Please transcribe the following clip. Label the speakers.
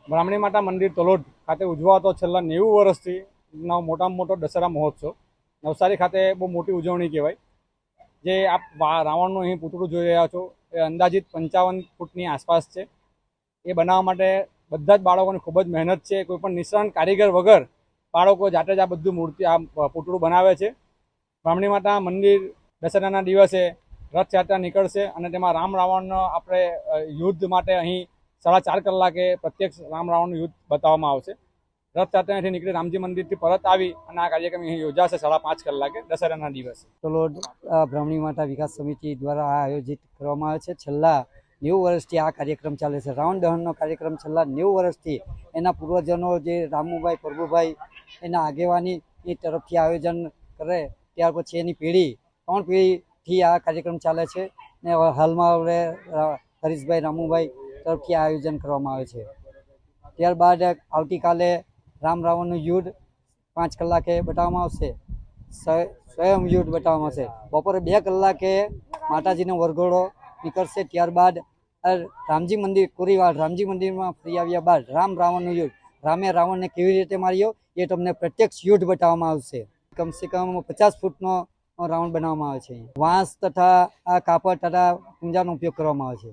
Speaker 1: બ્રાહ્મણી માતા મંદિર તલોદ ખાતે ઉજવાતો છેલ્લા 90 વર્ષથી મોટામાં મોટો દશેરા મહોત્સવ નવસારી ખાતે બહુ મોટી ઉજવણી કહેવાય। જે આપ રાવણનું અહીં પૂતળું જોઈ રહ્યા છો એ અંદાજિત 55 ફૂટની આસપાસ છે। એ બનાવવા માટે બધા જ બાળકોની ખૂબ જ મહેનત છે। કોઈ પણ નિષ્ણાંત કારીગર વગર બાળકો જાતે જ આ બધું મૂર્તિ આ પૂતળું બનાવે છે। બ્રાહ્મણી માતા મંદિર દશેરાના દિવસે રથયાત્રા નીકળશે અને તેમાં રામ રાવણનો આપણે યુદ્ધ માટે અહીં 4.5 કલાકે પ્રત્યક્ષ રામ રાવણનું યુદ્ધ બતાવવામાં આવશે। રથયાત્રાથી નીકળી રામજી મંદિરથી પરત આવી અને આ કાર્યક્રમ અહીં યોજાશે 5.5 કલાકે દશેરાના દિવસે।
Speaker 2: તલોદ બ્રાહ્મણી માતા વિકાસ સમિતિ દ્વારા આયોજિત કરવામાં આવે છે। છેલ્લા 90 વર્ષથી આ કાર્યક્રમ ચાલે છે। રાવણ દહનનો કાર્યક્રમ છેલ્લા 90 વર્ષથી એના પૂર્વજનો જે રામુભાઈ પ્રભુભાઈ એના આગેવાની તરફથી આયોજન કરે, ત્યાર પછી એની પેઢી 3 પેઢીથી આ કાર્યક્રમ ચાલે છે ને હાલમાં હવે હરીશભાઈ રામુભાઈ તરફથી આયોજન કરવામાં આવે છે। ત્યારબાદ આવતીકાલે રામ રાવણનું યુદ્ધ 5 કલાકે બતાવવામાં આવશે। સ્વયં યુદ્ધ બતાવવામાં આવશે। બપોરે 2 કલાકે માતાજીનો વરઘોડો નીકળશે। ત્યારબાદ રામજી મંદિર કોરીવાડ રામજી મંદિરમાં ફરી આવ્યા બાદ રામ રાવણનું યુદ્ધ, રામે રાવણને કેવી રીતે માર્યો એ તમને પ્રત્યક્ષ યુદ્ધ બતાવવામાં આવશે। કમસે કમ 50 ફૂટનો રાવણ બનાવવામાં આવે છે। વાંસ તથા આ કાપડ તથા પૂંજાનો ઉપયોગ કરવામાં આવે છે।